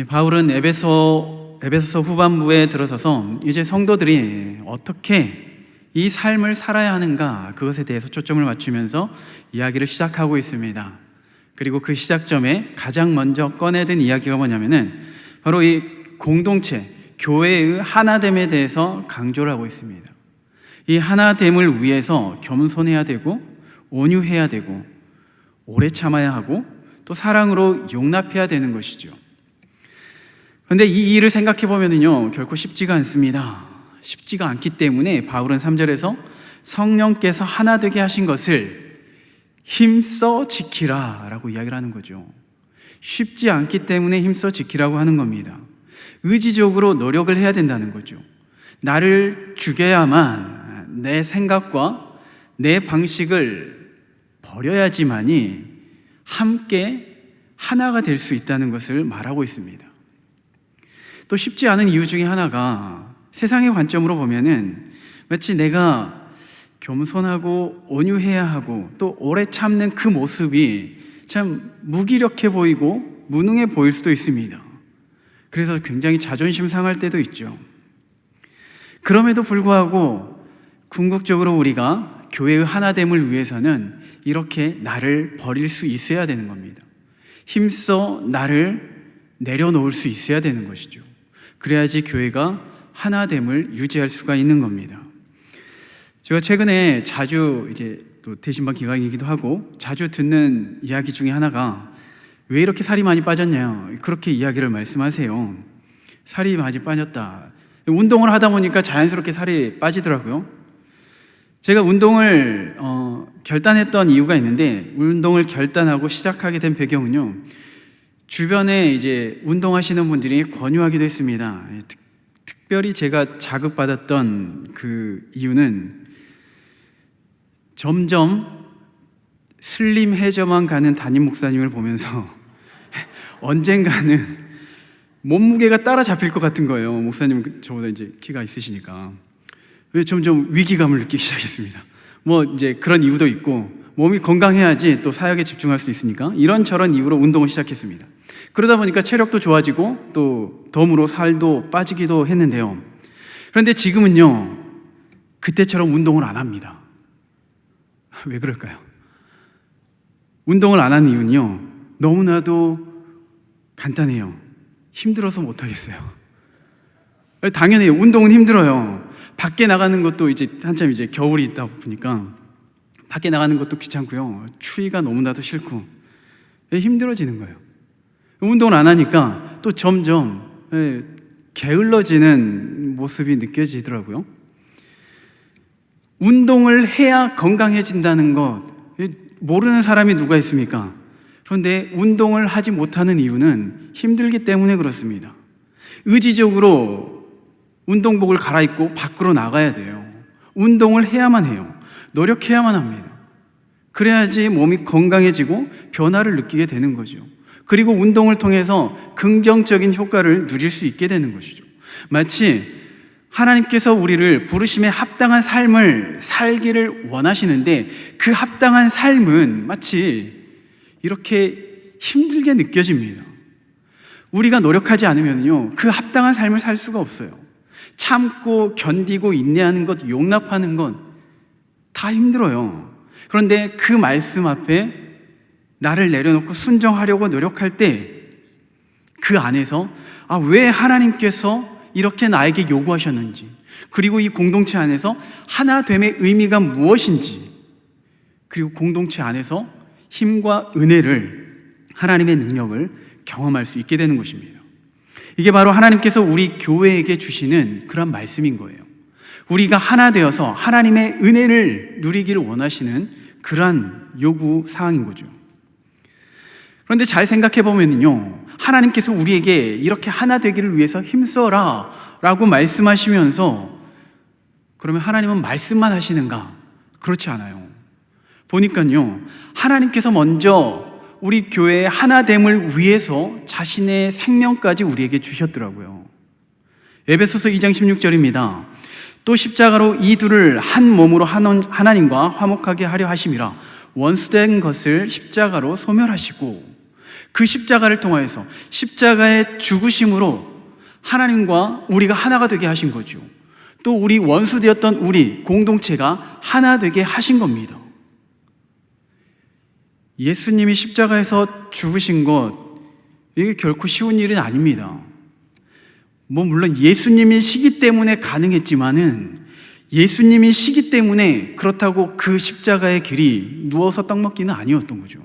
바울은 에베소서 후반부에 들어서서 이제 성도들이 어떻게 이 삶을 살아야 하는가, 그것에 대해서 초점을 맞추면서 이야기를 시작하고 있습니다. 그리고 그 시작점에 가장 먼저 꺼내든 이야기가 뭐냐면은 바로 이 공동체, 교회의 하나됨에 대해서 강조를 하고 있습니다. 이 하나됨을 위해서 겸손해야 되고, 온유해야 되고, 오래 참아야 하고, 또 사랑으로 용납해야 되는 것이죠. 그런데 이 일을 생각해 보면은요, 결코 쉽지가 않습니다. 쉽지가 않기 때문에 바울은 3절에서 성령께서 하나 되게 하신 것을 힘써 지키라 라고 이야기를 하는 거죠. 쉽지 않기 때문에 힘써 지키라고 하는 겁니다. 의지적으로 노력을 해야 된다는 거죠. 나를 죽여야만 내 생각과 내 방식을 버려야지만이 함께 하나가 될 수 있다는 것을 말하고 있습니다. 또 쉽지 않은 이유 중에 하나가 세상의 관점으로 보면은 마치 내가 겸손하고 온유해야 하고 또 오래 참는 그 모습이 참 무기력해 보이고 무능해 보일 수도 있습니다. 그래서 굉장히 자존심 상할 때도 있죠. 그럼에도 불구하고 궁극적으로 우리가 교회의 하나됨을 위해서는 이렇게 나를 버릴 수 있어야 되는 겁니다. 힘써 나를 내려놓을 수 있어야 되는 것이죠. 그래야지 교회가 하나됨을 유지할 수가 있는 겁니다. 제가 최근에 자주 이제 또 대신반 기강이기도 하고 자주 듣는 이야기 중에 하나가 왜 이렇게 살이 많이 빠졌냐, 그렇게 이야기를 말씀하세요. 살이 많이 빠졌다. 운동을 하다 보니까 자연스럽게 살이 빠지더라고요. 제가 운동을 결단했던 이유가 있는데, 운동을 결단하고 시작하게 된 배경은요, 주변에 이제 운동하시는 분들이 권유하기도 했습니다. 특별히 제가 자극받았던 그 이유는 점점 슬림해져만 가는 담임 목사님을 보면서 언젠가는 몸무게가 따라잡힐 것 같은 거예요. 목사님은 저보다 이제 키가 있으시니까. 점점 위기감을 느끼기 시작했습니다. 뭐 이제 그런 이유도 있고, 몸이 건강해야지 또 사역에 집중할 수 있으니까 이런저런 이유로 운동을 시작했습니다. 그러다 보니까 체력도 좋아지고 또 덤으로 살도 빠지기도 했는데요. 그런데 지금은요, 그때처럼 운동을 안 합니다. 왜 그럴까요? 운동을 안 하는 이유는요, 너무나도 간단해요. 힘들어서 못 하겠어요. 당연히 운동은 힘들어요. 밖에 나가는 것도 이제 한참 이제 겨울이 있다 보니까 밖에 나가는 것도 귀찮고요. 추위가 너무나도 싫고 힘들어지는 거예요. 운동을 안 하니까 또 점점 게을러지는 모습이 느껴지더라고요. 운동을 해야 건강해진다는 것 모르는 사람이 누가 있습니까? 그런데 운동을 하지 못하는 이유는 힘들기 때문에 그렇습니다. 의지적으로 운동복을 갈아입고 밖으로 나가야 돼요. 운동을 해야만 해요. 노력해야만 합니다. 그래야지 몸이 건강해지고 변화를 느끼게 되는 거죠. 그리고 운동을 통해서 긍정적인 효과를 누릴 수 있게 되는 것이죠. 마치 하나님께서 우리를 부르심에 합당한 삶을 살기를 원하시는데, 그 합당한 삶은 마치 이렇게 힘들게 느껴집니다. 우리가 노력하지 않으면요, 그 합당한 삶을 살 수가 없어요. 참고 견디고 인내하는 것, 용납하는 것 다 힘들어요. 그런데 그 말씀 앞에 나를 내려놓고 순종하려고 노력할 때 그 안에서 왜 하나님께서 이렇게 나에게 요구하셨는지, 그리고 이 공동체 안에서 하나됨의 의미가 무엇인지, 그리고 공동체 안에서 힘과 은혜를, 하나님의 능력을 경험할 수 있게 되는 것입니다. 이게 바로 하나님께서 우리 교회에게 주시는 그런 말씀인 거예요. 우리가 하나 되어서 하나님의 은혜를 누리기를 원하시는 그러한 요구 사항인 거죠. 그런데 잘 생각해 보면요, 하나님께서 우리에게 이렇게 하나 되기를 위해서 힘써라 라고 말씀하시면서, 그러면 하나님은 말씀만 하시는가? 그렇지 않아요. 보니까요, 하나님께서 먼저 우리 교회의 하나됨을 위해서 자신의 생명까지 우리에게 주셨더라고요. 에베소서 2장 16절입니다. 또 십자가로 이 둘을 한 몸으로 하나님과 화목하게 하려 하심이라. 원수된 것을 십자가로 소멸하시고, 그 십자가를 통하여서 십자가의 죽으심으로 하나님과 우리가 하나가 되게 하신 거죠. 또 우리 원수되었던 우리 공동체가 하나 되게 하신 겁니다. 예수님이 십자가에서 죽으신 것, 이게 결코 쉬운 일은 아닙니다. 물론 예수님이 시기 때문에 가능했지만은 예수님이 시기 때문에 그렇다고 그 십자가의 길이 누워서 떡 먹기는 아니었던 거죠.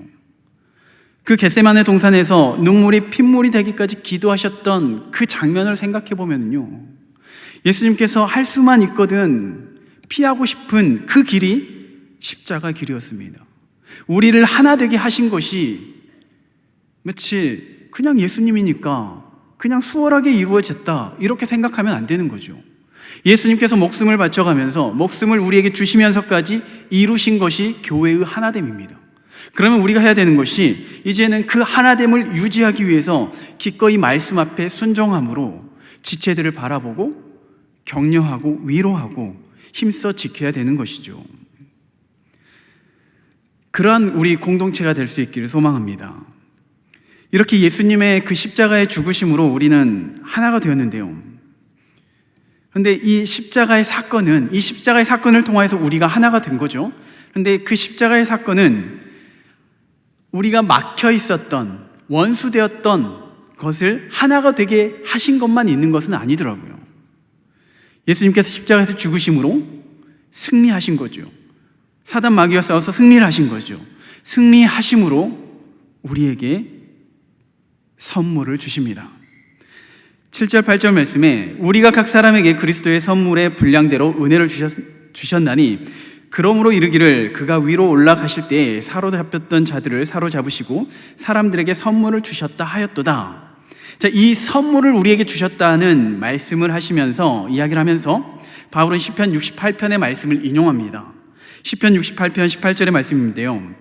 그 겟세마네 동산에서 눈물이 핏물이 되기까지 기도하셨던 그 장면을 생각해 보면요, 예수님께서 할 수만 있거든 피하고 싶은 그 길이 십자가 길이었습니다. 우리를 하나 되게 하신 것이 마치 그냥 예수님이니까 그냥 수월하게 이루어졌다 이렇게 생각하면 안 되는 거죠. 예수님께서 목숨을 바쳐가면서 목숨을 우리에게 주시면서까지 이루신 것이 교회의 하나됨입니다. 그러면 우리가 해야 되는 것이 이제는 그 하나됨을 유지하기 위해서 기꺼이 말씀 앞에 순종함으로 지체들을 바라보고 격려하고 위로하고 힘써 지켜야 되는 것이죠. 그러한 우리 공동체가 될 수 있기를 소망합니다. 이렇게 예수님의 그 십자가의 죽으심으로 우리는 하나가 되었는데요, 그런데 이 십자가의 사건을 통해서 우리가 하나가 된 거죠. 그런데 그 십자가의 사건은 우리가 막혀 있었던, 원수되었던 것을 하나가 되게 하신 것만 있는 것은 아니더라고요. 예수님께서 십자가에서 죽으심으로 승리하신 거죠. 사단 마귀와 싸워서 승리를 하신 거죠. 승리하심으로 우리에게 선물을 주십니다. 7절 8절 말씀에 우리가 각 사람에게 그리스도의 선물의 분량대로 은혜를 주셨나니 그러므로 이르기를 그가 위로 올라가실 때 사로잡혔던 자들을 사로잡으시고 사람들에게 선물을 주셨다 하였도다. 자, 이 선물을 우리에게 주셨다는 말씀을 하시면서 이야기를 하면서 바울은 시편 68편의 말씀을 인용합니다. 시편 68편 18절의 말씀인데요,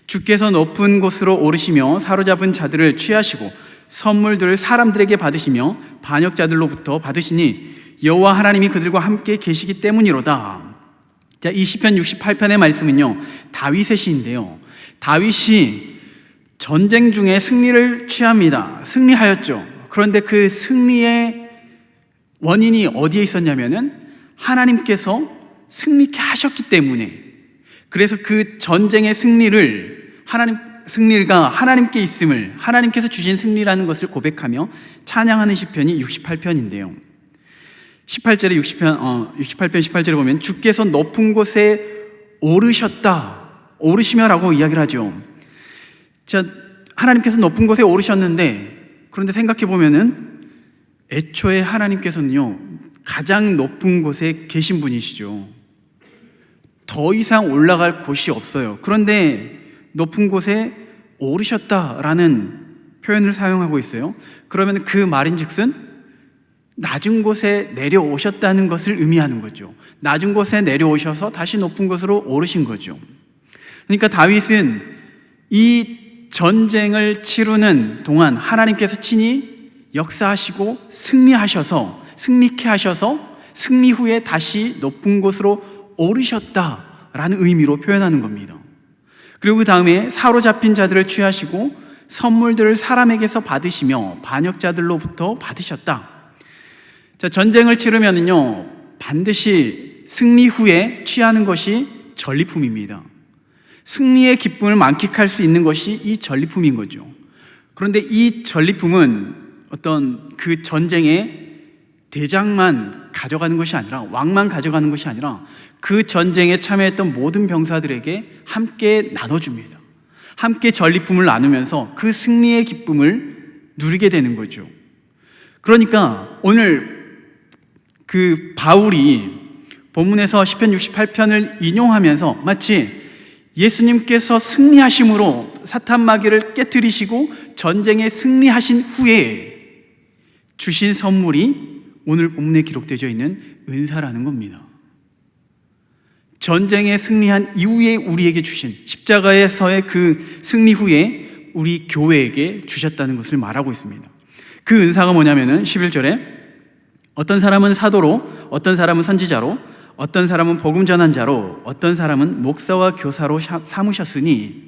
주께서 높은 곳으로 오르시며 사로잡은 자들을 취하시고 선물들을 사람들에게 받으시며 반역자들로부터 받으시니 여호와 하나님이 그들과 함께 계시기 때문이로다. 자, 이 시편 68편의 말씀은요, 다윗의 시인데요, 다윗이 전쟁 중에 승리를 취합니다. 승리하였죠. 그런데 그 승리의 원인이 어디에 있었냐면은 하나님께서 승리케 하셨기 때문에, 그래서 그 전쟁의 승리가 하나님께 있음을, 하나님께서 주신 승리라는 것을 고백하며 찬양하는 시편이 68편인데요. 68편 18절에 보면 주께서 높은 곳에 오르시며라고 이야기를 하죠. 자, 하나님께서 높은 곳에 오르셨는데, 그런데 생각해 보면은 애초에 하나님께서는요, 가장 높은 곳에 계신 분이시죠. 더 이상 올라갈 곳이 없어요. 그런데 높은 곳에 오르셨다라는 표현을 사용하고 있어요. 그러면 그 말인즉슨 낮은 곳에 내려오셨다는 것을 의미하는 거죠. 낮은 곳에 내려오셔서 다시 높은 곳으로 오르신 거죠. 그러니까 다윗은 이 전쟁을 치르는 동안 하나님께서 친히 역사하시고 승리케 하셔서 승리 후에 다시 높은 곳으로 오르셨다라는 의미로 표현하는 겁니다. 그리고 그 다음에 사로잡힌 자들을 취하시고 선물들을 사람에게서 받으시며 반역자들로부터 받으셨다. 자, 전쟁을 치르면은요, 반드시 승리 후에 취하는 것이 전리품입니다. 승리의 기쁨을 만끽할 수 있는 것이 이 전리품인 거죠. 그런데 이 전리품은 어떤 그 전쟁의 대장만 가져가는 것이 아니라, 왕만 가져가는 것이 아니라 그 전쟁에 참여했던 모든 병사들에게 함께 나눠줍니다. 함께 전리품을 나누면서 그 승리의 기쁨을 누리게 되는 거죠. 그러니까 오늘 그 바울이 본문에서 시편 68편을 인용하면서 마치 예수님께서 승리하심으로 사탄 마귀를 깨뜨리시고 전쟁에 승리하신 후에 주신 선물이 오늘 본문에 기록되어 있는 은사라는 겁니다. 전쟁에 승리한 이후에 우리에게 주신, 십자가에서의 그 승리 후에 우리 교회에게 주셨다는 것을 말하고 있습니다. 그 은사가 뭐냐면은 11절에 어떤 사람은 사도로, 어떤 사람은 선지자로, 어떤 사람은 복음 전한 자로, 어떤 사람은 목사와 교사로 삼으셨으니,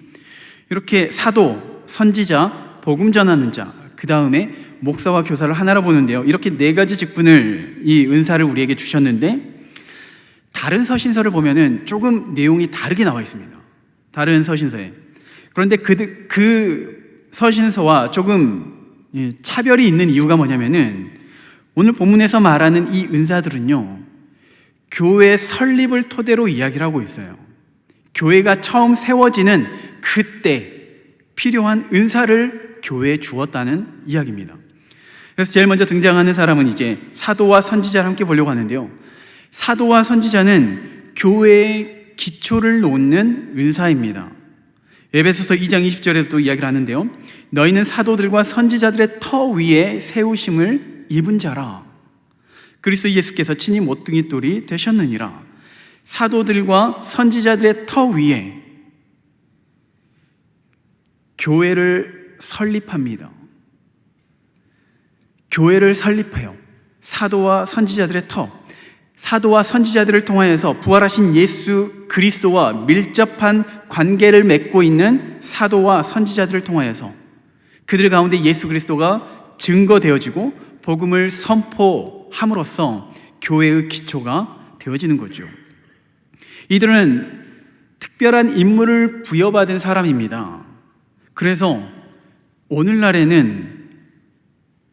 이렇게 사도, 선지자, 복음 전하는 자, 그 다음에 목사와 교사를 하나로 보는데요. 이렇게 네 가지 직분을, 이 은사를 우리에게 주셨는데, 다른 서신서를 보면은 조금 내용이 다르게 나와 있습니다. 다른 서신서에. 그런데 그 서신서와 조금 차별이 있는 이유가 뭐냐면은, 오늘 본문에서 말하는 이 은사들은요, 교회 설립을 토대로 이야기를 하고 있어요. 교회가 처음 세워지는 그때 필요한 은사를 교회에 주었다는 이야기입니다. 그래서 제일 먼저 등장하는 사람은 이제 사도와 선지자를 함께 보려고 하는데요. 사도와 선지자는 교회의 기초를 놓는 은사입니다. 에베소서 2장 20절에서도 이야기를 하는데요. 너희는 사도들과 선지자들의 터 위에 세우심을 입은 자라. 그리스도 예수께서 친히 모퉁이 돌이 되셨느니라. 사도들과 선지자들의 터 위에 교회를 설립합니다. 교회를 설립해요. 사도와 선지자들의 터. 사도와 선지자들을 통하여서 부활하신 예수 그리스도와 밀접한 관계를 맺고 있는 사도와 선지자들을 통하여서 그들 가운데 예수 그리스도가 증거되어지고 복음을 선포함으로써 교회의 기초가 되어지는 거죠. 이들은 특별한 임무를 부여받은 사람입니다. 그래서 오늘날에는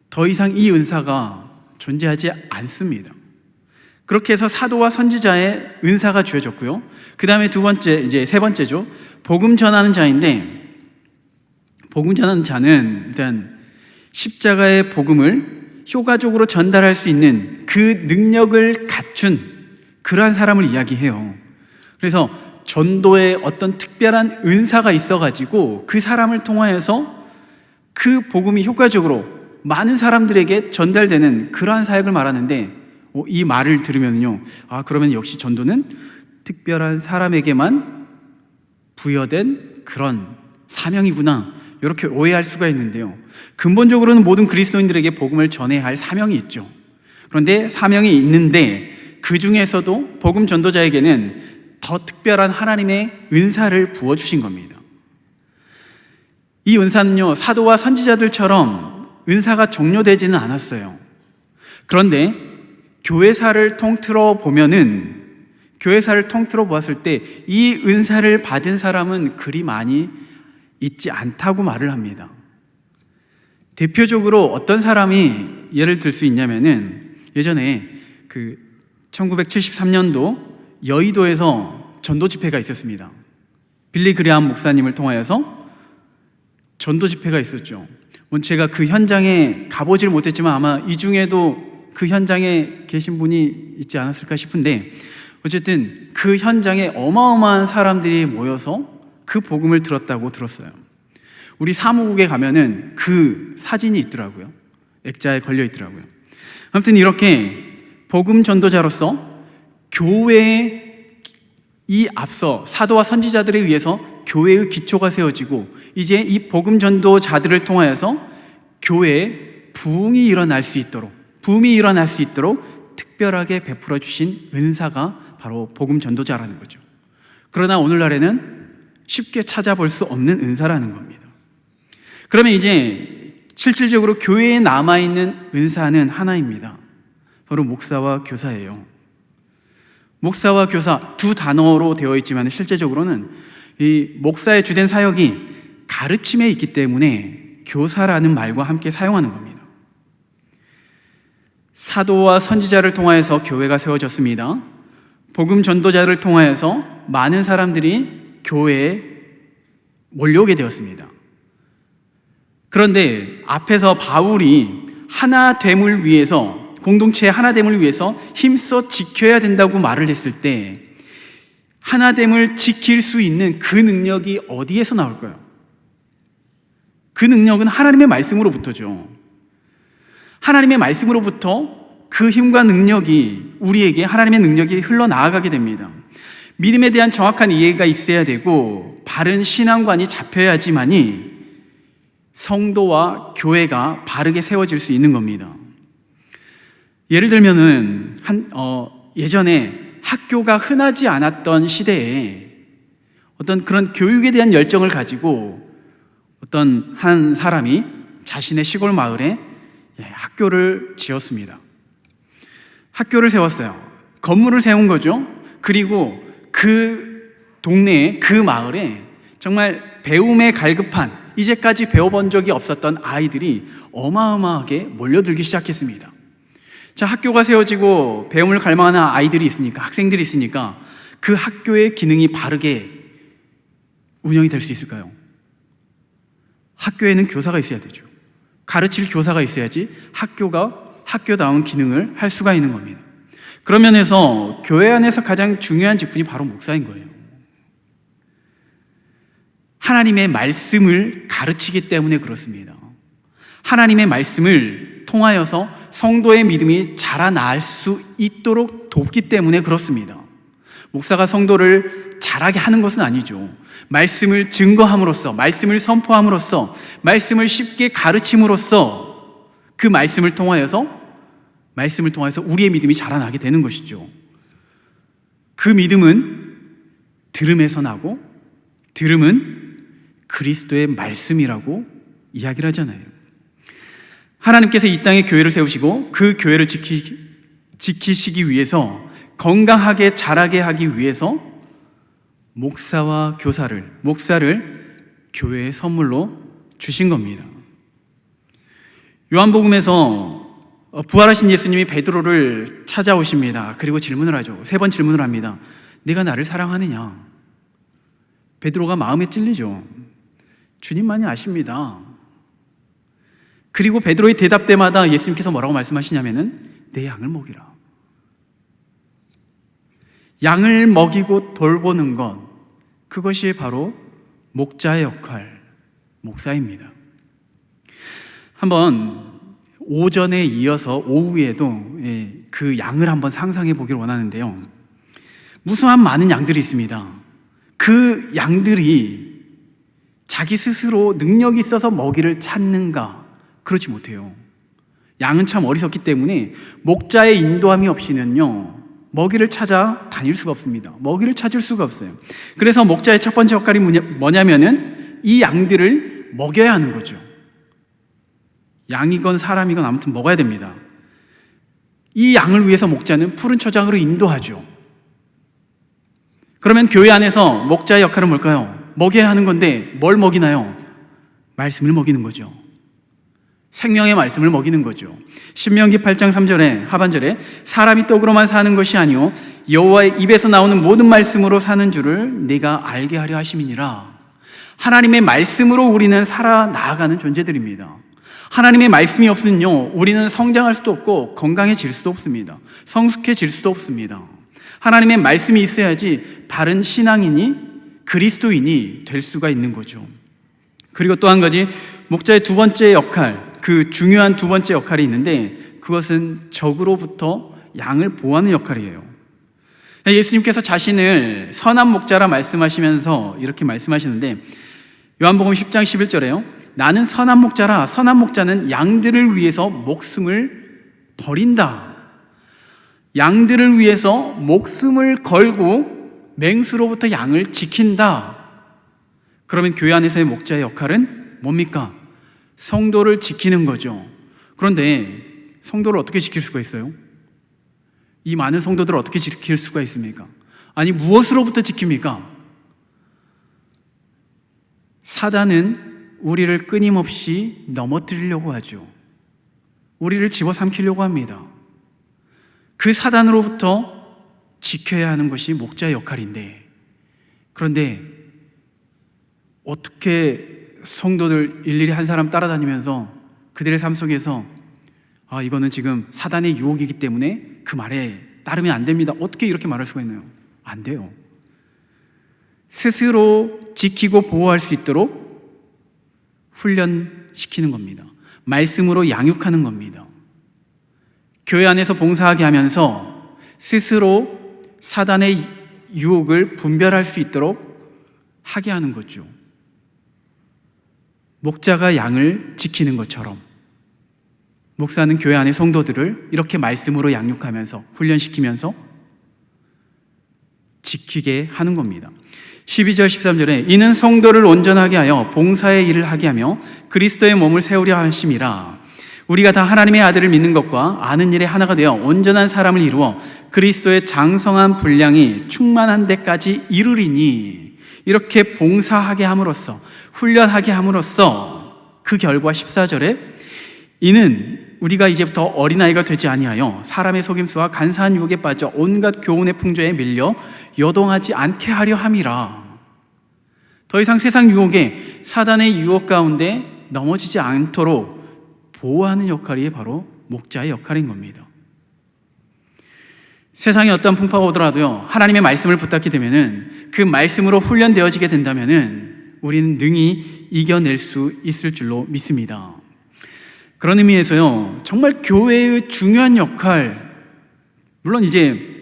더 이상 이 은사가 존재하지 않습니다. 그렇게 해서 사도와 선지자의 은사가 주어졌고요. 그 다음에 세 번째죠. 복음 전하는 자인데, 복음 전하는 자는 일단 십자가의 복음을 효과적으로 전달할 수 있는 그 능력을 갖춘 그러한 사람을 이야기해요. 그래서 전도에 어떤 특별한 은사가 있어가지고 그 사람을 통하여서 그 복음이 효과적으로 많은 사람들에게 전달되는 그러한 사역을 말하는데, 이 말을 들으면요, 그러면 역시 전도는 특별한 사람에게만 부여된 그런 사명이구나, 이렇게 오해할 수가 있는데요. 근본적으로는 모든 그리스도인들에게 복음을 전해야 할 사명이 있죠. 그런데 사명이 있는데 그 중에서도 복음 전도자에게는 더 특별한 하나님의 은사를 부어주신 겁니다. 이 은사는요, 사도와 선지자들처럼 은사가 종료되지는 않았어요. 그런데 교회사를 통틀어 보았을 때 이 은사를 받은 사람은 그리 많이 있지 않다고 말을 합니다. 대표적으로 어떤 사람이 예를 들 수 있냐면은, 예전에 1973년도 여의도에서 전도 집회가 있었습니다. 빌리 그레함 목사님을 통하여서 전도 집회가 있었죠. 제가 그 현장에 가보질 못했지만 아마 이 중에도 그 현장에 계신 분이 있지 않았을까 싶은데, 어쨌든 그 현장에 어마어마한 사람들이 모여서 그 복음을 들었다고 들었어요. 우리 사무국에 가면은 그 사진이 있더라고요. 액자에 걸려 있더라고요. 아무튼 이렇게 복음 전도자로서 교회에 이 앞서 사도와 선지자들에 의해서 교회의 기초가 세워지고, 이제 이 복음 전도자들을 통하여서 교회에 부흥이 일어날 수 있도록 특별하게 베풀어 주신 은사가 바로 복음 전도자라는 거죠. 그러나 오늘날에는 쉽게 찾아볼 수 없는 은사라는 겁니다. 그러면 이제 실질적으로 교회에 남아있는 은사는 하나입니다. 바로 목사와 교사예요. 목사와 교사 두 단어로 되어 있지만 실제적으로는 이 목사의 주된 사역이 가르침에 있기 때문에 교사라는 말과 함께 사용하는 겁니다. 사도와 선지자를 통하여서 교회가 세워졌습니다. 복음 전도자를 통하여서 많은 사람들이 교회에 몰려오게 되었습니다. 그런데 앞에서 바울이 하나됨을 위해서, 공동체의 하나됨을 위해서 힘써 지켜야 된다고 말을 했을 때, 하나됨을 지킬 수 있는 그 능력이 어디에서 나올까요? 그 능력은 하나님의 말씀으로부터죠. 하나님의 말씀으로부터 그 힘과 능력이, 우리에게 하나님의 능력이 흘러나아가게 됩니다. 믿음에 대한 정확한 이해가 있어야 되고 바른 신앙관이 잡혀야지만이 성도와 교회가 바르게 세워질 수 있는 겁니다. 예를 들면은 예전에 학교가 흔하지 않았던 시대에 어떤 그런 교육에 대한 열정을 가지고 어떤 한 사람이 자신의 시골 마을에 학교를 지었습니다. 학교를 세웠어요. 건물을 세운 거죠. 그리고 그 동네에, 그 마을에 정말 배움에 갈급한, 이제까지 배워본 적이 없었던 아이들이 어마어마하게 몰려들기 시작했습니다. 자, 학교가 세워지고 배움을 갈망하는 아이들이 있으니까, 학생들이 있으니까 그 학교의 기능이 바르게 운영이 될 수 있을까요? 학교에는 교사가 있어야 되죠. 가르칠 교사가 있어야지 학교가 학교다운 기능을 할 수가 있는 겁니다. 그런 면에서 교회 안에서 가장 중요한 직분이 바로 목사인 거예요. 하나님의 말씀을 가르치기 때문에 그렇습니다. 하나님의 말씀을 통하여서 성도의 믿음이 자라날 수 있도록 돕기 때문에 그렇습니다. 목사가 성도를 자라게 하는 것은 아니죠. 말씀을 증거함으로써, 말씀을 선포함으로써, 말씀을 쉽게 가르침으로써 그 말씀을 통하여서 우리의 믿음이 자라나게 되는 것이죠. 그 믿음은 들음에서 나고, 들음은 그리스도의 말씀이라고 이야기를 하잖아요. 하나님께서 이 땅에 교회를 세우시고 그 교회를 지키시기 위해서, 건강하게 자라게 하기 위해서 목사와 목사를 교회의 선물로 주신 겁니다. 요한복음에서 부활하신 예수님이 베드로를 찾아오십니다. 그리고 질문을 하죠. 3번 질문을 합니다. 네가 나를 사랑하느냐? 베드로가 마음에 찔리죠. 주님만이 아십니다. 그리고 베드로의 대답 때마다 예수님께서 뭐라고 말씀하시냐면은 내 양을 먹이라. 양을 먹이고 돌보는 것, 그것이 바로 목자의 역할, 목사입니다. 한번 오전에 이어서 오후에도 그 양을 한번 상상해 보기를 원하는데요. 무수한 많은 양들이 있습니다. 그 양들이 자기 스스로 능력이 있어서 먹이를 찾는가? 그렇지 못해요. 양은 참 어리석기 때문에 목자의 인도함이 없이는요, 먹이를 찾아 다닐 수가 없습니다. 먹이를 찾을 수가 없어요. 그래서 목자의 첫 번째 역할이 뭐냐면은 이 양들을 먹여야 하는 거죠. 양이건 사람이건 아무튼 먹어야 됩니다. 이 양을 위해서 목자는 푸른 초장으로 인도하죠. 그러면 교회 안에서 목자의 역할은 뭘까요? 먹여야 하는 건데 뭘 먹이나요? 말씀을 먹이는 거죠. 생명의 말씀을 먹이는 거죠. 신명기 8장 3절에 하반절에 사람이 떡으로만 사는 것이 아니요 여호와의 입에서 나오는 모든 말씀으로 사는 줄을 네가 알게 하려 하심이니라. 하나님의 말씀으로 우리는 살아나가는 존재들입니다. 하나님의 말씀이 없으면요, 우리는 성장할 수도 없고 건강해질 수도 없습니다. 성숙해질 수도 없습니다. 하나님의 말씀이 있어야지 바른 신앙인이, 그리스도인이 될 수가 있는 거죠. 그리고 또 한 가지, 목자의 두 번째 역할, 그 중요한 두 번째 역할이 있는데 그것은 적으로부터 양을 보호하는 역할이에요. 예수님께서 자신을 선한 목자라 말씀하시면서 이렇게 말씀하시는데, 요한복음 10장 11절에요. 나는 선한 목자라. 선한 목자는 양들을 위해서 목숨을 버린다. 양들을 위해서 목숨을 걸고 맹수로부터 양을 지킨다. 그러면 교회 안에서의 목자의 역할은 뭡니까? 성도를 지키는 거죠. 그런데 성도를 어떻게 지킬 수가 있어요? 이 많은 성도들을 어떻게 지킬 수가 있습니까? 아니, 무엇으로부터 지킵니까? 사단은 우리를 끊임없이 넘어뜨리려고 하죠. 우리를 집어삼키려고 합니다. 그 사단으로부터 지켜야 하는 것이 목자의 역할인데, 그런데 어떻게 성도들 일일이 한 사람 따라다니면서 그들의 삶 속에서 이거는 지금 사단의 유혹이기 때문에 그 말에 따르면 안 됩니다, 어떻게 이렇게 말할 수가 있나요? 안 돼요. 스스로 지키고 보호할 수 있도록 훈련시키는 겁니다. 말씀으로 양육하는 겁니다. 교회 안에서 봉사하게 하면서 스스로 사단의 유혹을 분별할 수 있도록 하게 하는 거죠. 목자가 양을 지키는 것처럼 목사는 교회 안의 성도들을 이렇게 말씀으로 양육하면서 훈련시키면서 지키게 하는 겁니다. 12절 13절에 이는 성도를 온전하게 하여 봉사의 일을 하게 하며 그리스도의 몸을 세우려 하심이라. 우리가 다 하나님의 아들을 믿는 것과 아는 일에 하나가 되어 온전한 사람을 이루어 그리스도의 장성한 분량이 충만한 데까지 이르리니. 이렇게 봉사하게 함으로써, 훈련하게 함으로써 그 결과 14절에 이는 우리가 이제부터 어린아이가 되지 아니하여 사람의 속임수와 간사한 유혹에 빠져 온갖 교훈의 풍조에 밀려 요동하지 않게 하려 함이라. 더 이상 세상 유혹에, 사단의 유혹 가운데 넘어지지 않도록 보호하는 역할이 바로 목자의 역할인 겁니다. 세상에 어떤 풍파가 오더라도요, 하나님의 말씀을 붙잡게 되면은, 그 말씀으로 훈련되어지게 된다면은 우리는 능히 이겨낼 수 있을 줄로 믿습니다. 그런 의미에서요, 정말 교회의 중요한 역할, 물론 이제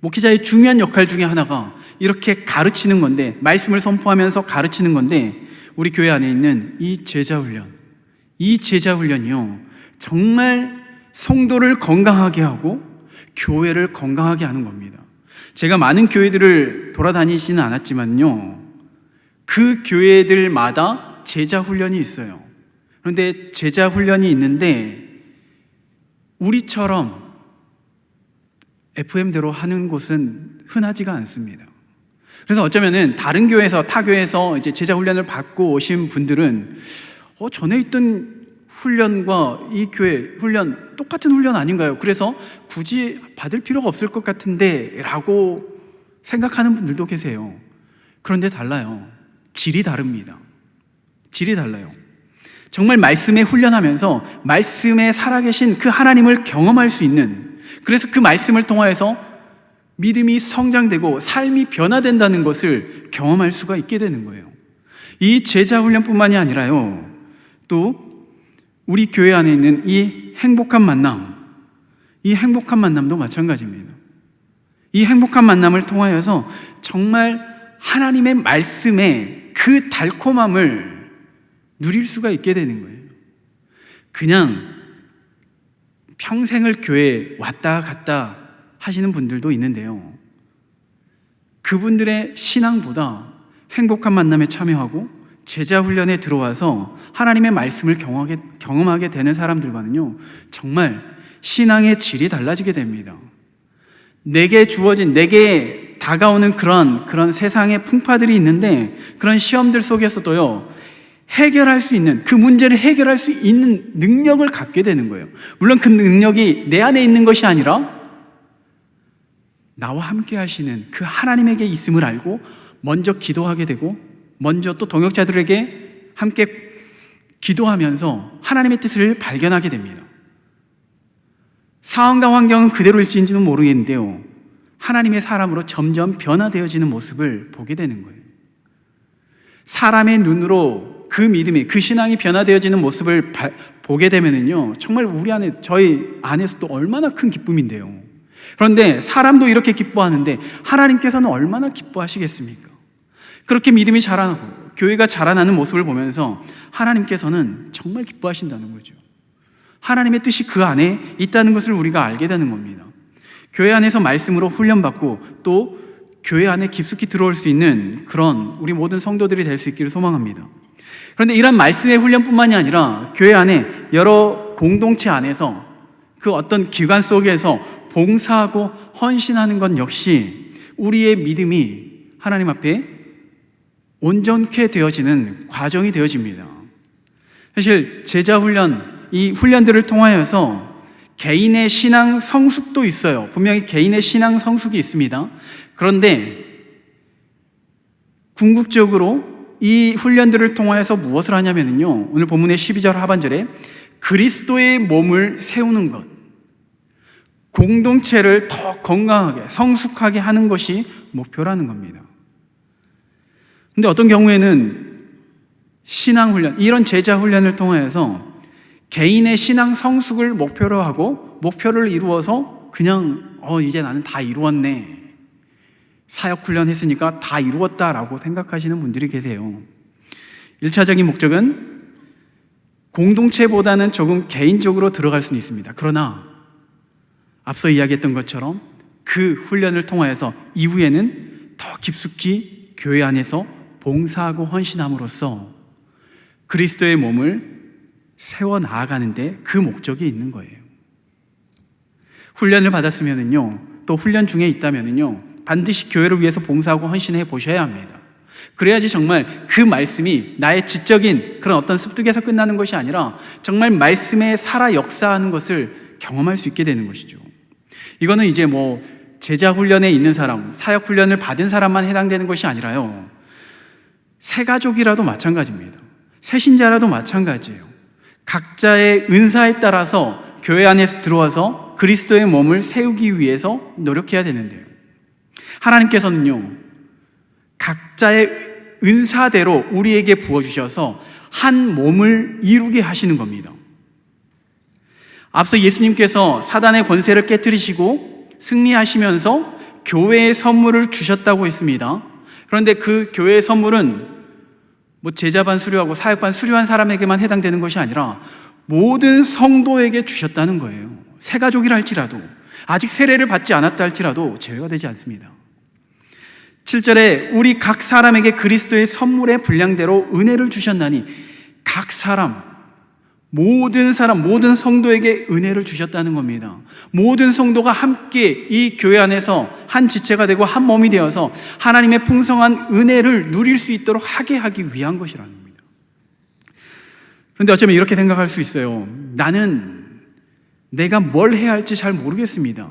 목회자의 중요한 역할 중에 하나가 이렇게 가르치는 건데, 말씀을 선포하면서 가르치는 건데, 우리 교회 안에 있는 이 제자훈련, 이 제자훈련이요, 정말 성도를 건강하게 하고 교회를 건강하게 하는 겁니다. 제가 많은 교회들을 돌아다니지는 않았지만요, 그 교회들마다 제자훈련이 있어요. 그런데 제자훈련이 있는데 우리처럼 FM대로 하는 곳은 흔하지가 않습니다. 그래서 어쩌면은 다른 교회에서, 타 교회에서 이제 제자훈련을 받고 오신 분들은 전에 있던 훈련과 이 교회 훈련 똑같은 훈련 아닌가요? 그래서 굳이 받을 필요가 없을 것 같은데 라고 생각하는 분들도 계세요. 그런데 달라요. 질이 다릅니다. 질이 달라요. 정말 말씀에 훈련하면서 말씀에 살아계신 그 하나님을 경험할 수 있는, 그래서 그 말씀을 통하여서 믿음이 성장되고 삶이 변화된다는 것을 경험할 수가 있게 되는 거예요. 이 제자훈련뿐만이 아니라요, 또 우리 교회 안에 있는 이 행복한 만남, 이 행복한 만남도 마찬가지입니다. 이 행복한 만남을 통하여서 정말 하나님의 말씀의 그 달콤함을 누릴 수가 있게 되는 거예요. 그냥 평생을 교회에 왔다 갔다 하시는 분들도 있는데요, 그분들의 신앙보다 행복한 만남에 참여하고 제자훈련에 들어와서 하나님의 말씀을 경험하게 되는 사람들과는요, 정말 신앙의 질이 달라지게 됩니다. 내게 주어진, 내게 다가오는 그런 세상의 풍파들이 있는데, 그런 시험들 속에서도요, 해결할 수 있는, 그 문제를 해결할 수 있는 능력을 갖게 되는 거예요. 물론 그 능력이 내 안에 있는 것이 아니라 나와 함께 하시는 그 하나님에게 있음을 알고 먼저 기도하게 되고, 먼저 또 동역자들에게 함께 기도하면서 하나님의 뜻을 발견하게 됩니다. 상황과 환경은 그대로일지는 모르겠는데요, 하나님의 사람으로 점점 변화되어지는 모습을 보게 되는 거예요. 사람의 눈으로 그 믿음이, 그 신앙이 변화되어지는 모습을 보게 되면은요, 정말 우리 안에, 저희 안에서도 얼마나 큰 기쁨인데요. 그런데 사람도 이렇게 기뻐하는데 하나님께서는 얼마나 기뻐하시겠습니까? 그렇게 믿음이 자라나고 교회가 자라나는 모습을 보면서 하나님께서는 정말 기뻐하신다는 거죠. 하나님의 뜻이 그 안에 있다는 것을 우리가 알게 되는 겁니다. 교회 안에서 말씀으로 훈련받고 또 교회 안에 깊숙이 들어올 수 있는 그런 우리 모든 성도들이 될 수 있기를 소망합니다. 그런데 이런 말씀의 훈련뿐만이 아니라 교회 안에 여러 공동체 안에서 그 어떤 기관 속에서 봉사하고 헌신하는 것 역시 우리의 믿음이 하나님 앞에 온전케 되어지는 과정이 되어집니다. 사실 제자훈련, 이 훈련들을 통하여서 개인의 신앙 성숙도 있어요. 분명히 개인의 신앙 성숙이 있습니다. 그런데 궁극적으로 이 훈련들을 통하여서 무엇을 하냐면요, 오늘 본문의 12절 하반절에 그리스도의 몸을 세우는 것, 공동체를 더 건강하게 성숙하게 하는 것이 목표라는 겁니다. 근데 어떤 경우에는 신앙훈련, 이런 제자훈련을 통해서 개인의 신앙 성숙을 목표로 하고 목표를 이루어서 그냥 이제 나는 다 이루었네, 사역훈련 했으니까 다 이루었다라고 생각하시는 분들이 계세요. 1차적인 목적은 공동체보다는 조금 개인적으로 들어갈 수는 있습니다. 그러나 앞서 이야기했던 것처럼 그 훈련을 통하여서 이후에는 더 깊숙이 교회 안에서 봉사하고 헌신함으로써 그리스도의 몸을 세워 나아가는데 그 목적이 있는 거예요. 훈련을 받았으면은요, 또 훈련 중에 있다면은요, 반드시 교회를 위해서 봉사하고 헌신해 보셔야 합니다. 그래야지 정말 그 말씀이 나의 지적인 그런 어떤 습득에서 끝나는 것이 아니라 정말 말씀에 살아 역사하는 것을 경험할 수 있게 되는 것이죠. 이거는 이제 뭐 제자 훈련에 있는 사람, 사역 훈련을 받은 사람만 해당되는 것이 아니라요, 새 가족이라도 마찬가지입니다. 새 신자라도 마찬가지예요. 각자의 은사에 따라서 교회 안에서 들어와서 그리스도의 몸을 세우기 위해서 노력해야 되는데요, 하나님께서는요, 각자의 은사대로 우리에게 부어주셔서 한 몸을 이루게 하시는 겁니다. 앞서 예수님께서 사단의 권세를 깨뜨리시고 승리하시면서 교회의 선물을 주셨다고 했습니다. 그런데 그 교회의 선물은 뭐 제자반 수료하고 사역반 수료한 사람에게만 해당되는 것이 아니라 모든 성도에게 주셨다는 거예요. 새 가족이라 할지라도, 아직 세례를 받지 않았다 할지라도 제외가 되지 않습니다. 7절에 우리 각 사람에게 그리스도의 선물의 분량대로 은혜를 주셨나니, 각 사람, 모든 사람, 모든 성도에게 은혜를 주셨다는 겁니다. 모든 성도가 함께 이 교회 안에서 한 지체가 되고 한 몸이 되어서 하나님의 풍성한 은혜를 누릴 수 있도록 하기 위한 것이라는 겁니다. 그런데 어쩌면 이렇게 생각할 수 있어요. 나는 내가 뭘 해야 할지 잘 모르겠습니다.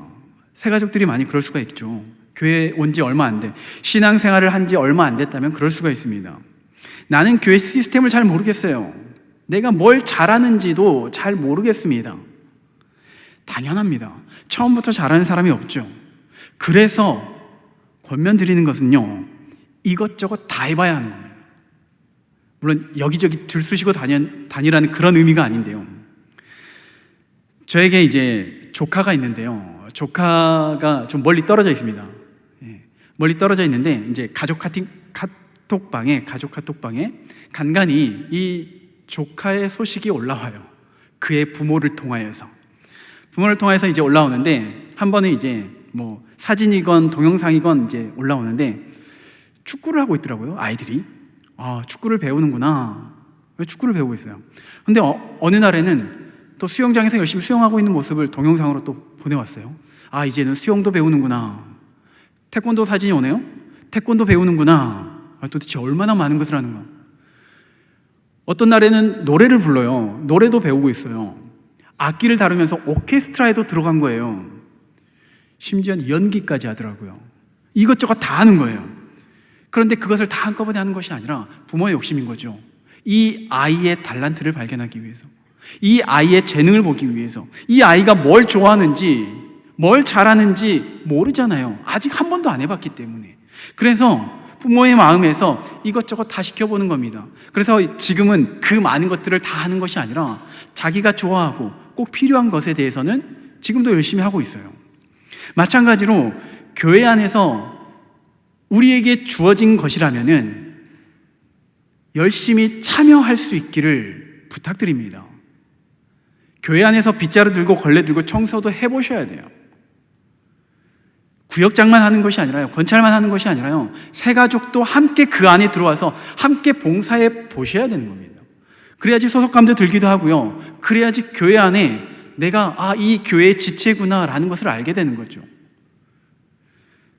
새 가족들이 많이 그럴 수가 있죠. 교회 온 지 얼마 안 돼, 신앙생활을 한 지 얼마 안 됐다면 그럴 수가 있습니다. 나는 교회 시스템을 잘 모르겠어요. 내가 뭘 잘하는지도 잘 모르겠습니다. 당연합니다. 처음부터 잘하는 사람이 없죠. 그래서 권면 드리는 것은요, 이것저것 다 해봐야 하는 겁니다. 물론 여기저기 들쑤시고 다니라는 그런 의미가 아닌데요, 저에게 이제 조카가 있는데요, 조카가 좀 멀리 떨어져 있습니다. 멀리 떨어져 있는데 이제 가족 카톡방에 간간히 이 조카의 소식이 올라와요. 그의 부모를 통하여서 이제 올라오는데, 한 번은 이제 뭐 사진이건 동영상이건 이제 올라오는데 축구를 하고 있더라고요, 아이들이. 아, 축구를 배우는구나. 축구를 배우고 있어요. 근데 어느 날에는 또 수영장에서 열심히 수영하고 있는 모습을 동영상으로 또 보내왔어요. 아, 이제는 수영도 배우는구나. 태권도 사진이 오네요. 태권도 배우는구나. 아, 도대체 얼마나 많은 것을 하는가. 어떤 날에는 노래를 불러요. 노래도 배우고 있어요. 악기를 다루면서 오케스트라에도 들어간 거예요. 심지어는 연기까지 하더라고요. 이것저것 다 하는 거예요. 그런데 그것을 다 한꺼번에 하는 것이 아니라 부모의 욕심인 거죠. 이 아이의 달란트를 발견하기 위해서, 이 아이의 재능을 보기 위해서, 이 아이가 뭘 좋아하는지, 뭘 잘하는지 모르잖아요. 아직 한 번도 안 해봤기 때문에. 그래서 부모의 마음에서 이것저것 다 시켜보는 겁니다. 그래서 지금은 그 많은 것들을 다 하는 것이 아니라 자기가 좋아하고 꼭 필요한 것에 대해서는 지금도 열심히 하고 있어요. 마찬가지로 교회 안에서 우리에게 주어진 것이라면은 열심히 참여할 수 있기를 부탁드립니다. 교회 안에서 빗자루 들고 걸레 들고 청소도 해보셔야 돼요. 구역장만 하는 것이 아니라요, 권찰만 하는 것이 아니라요, 새 가족도 함께 그 안에 들어와서 함께 봉사해 보셔야 되는 겁니다. 그래야지 소속감도 들기도 하고요, 그래야지 교회 안에 내가 이 교회의 지체구나 라는 것을 알게 되는 거죠.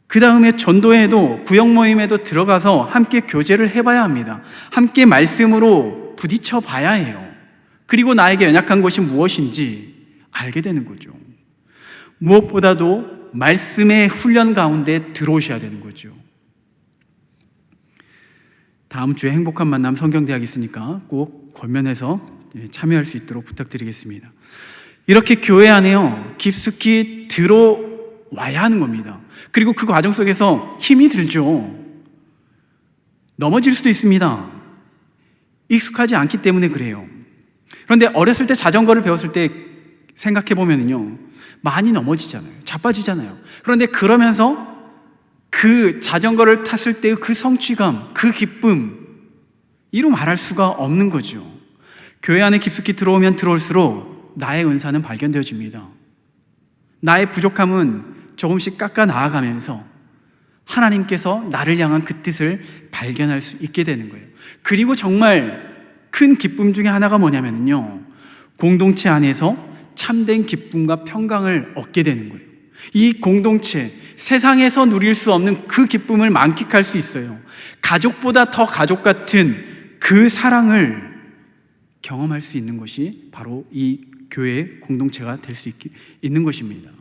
그 다음에 전도회에도, 구역 모임에도 들어가서 함께 교제를 해봐야 합니다. 함께 말씀으로 부딪혀 봐야 해요. 그리고 나에게 연약한 것이 무엇인지 알게 되는 거죠. 무엇보다도 말씀의 훈련 가운데 들어오셔야 되는 거죠. 다음 주에 행복한 만남 성경대학 있으니까 꼭 권면해서 참여할 수 있도록 부탁드리겠습니다. 이렇게 교회 안에요, 깊숙이 들어와야 하는 겁니다. 그리고 그 과정 속에서 힘이 들죠. 넘어질 수도 있습니다. 익숙하지 않기 때문에 그래요. 그런데 어렸을 때 자전거를 배웠을 때 생각해 보면요, 많이 넘어지잖아요. 자빠지잖아요. 그런데 그러면서 그 자전거를 탔을 때의 그 성취감, 그 기쁨, 이루 말할 수가 없는 거죠. 교회 안에 깊숙이 들어오면 들어올수록 나의 은사는 발견되어집니다. 나의 부족함은 조금씩 깎아 나아가면서 하나님께서 나를 향한 그 뜻을 발견할 수 있게 되는 거예요. 그리고 정말 큰 기쁨 중에 하나가 뭐냐면요, 공동체 안에서 참된 기쁨과 평강을 얻게 되는 거예요. 이 공동체, 세상에서 누릴 수 없는 그 기쁨을 만끽할 수 있어요. 가족보다 더 가족 같은 그 사랑을 경험할 수 있는 것이 바로 이 교회의 공동체가 될 수 있는 것입니다.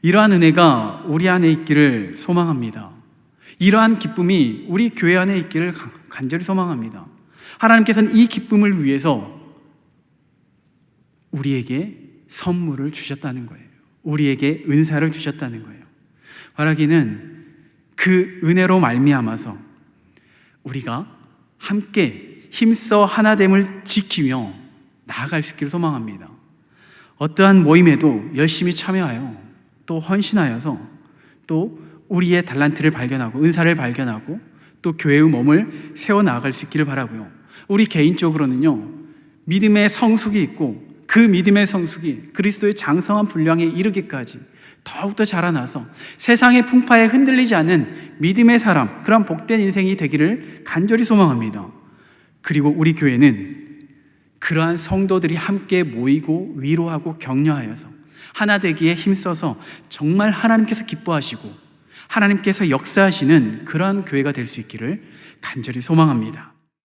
이러한 은혜가 우리 안에 있기를 소망합니다. 이러한 기쁨이 우리 교회 안에 있기를 간절히 소망합니다. 하나님께서는 이 기쁨을 위해서 우리에게 선물을 주셨다는 거예요. 우리에게 은사를 주셨다는 거예요. 바라기는 그 은혜로 말미암아서 우리가 함께 힘써 하나됨을 지키며 나아갈 수 있기를 소망합니다. 어떠한 모임에도 열심히 참여하여 또 헌신하여서 또 우리의 달란트를 발견하고 은사를 발견하고 또 교회의 몸을 세워나갈 수 있기를 바라고요. 우리 개인적으로는요, 믿음의 성숙이 있고 그 믿음의 성숙이 그리스도의 장성한 분량에 이르기까지 더욱더 자라나서 세상의 풍파에 흔들리지 않는 믿음의 사람, 그런 복된 인생이 되기를 간절히 소망합니다. 그리고 우리 교회는 그러한 성도들이 함께 모이고 위로하고 격려하여서 하나 되기에 힘써서 정말 하나님께서 기뻐하시고 하나님께서 역사하시는 그러한 교회가 될 수 있기를 간절히 소망합니다.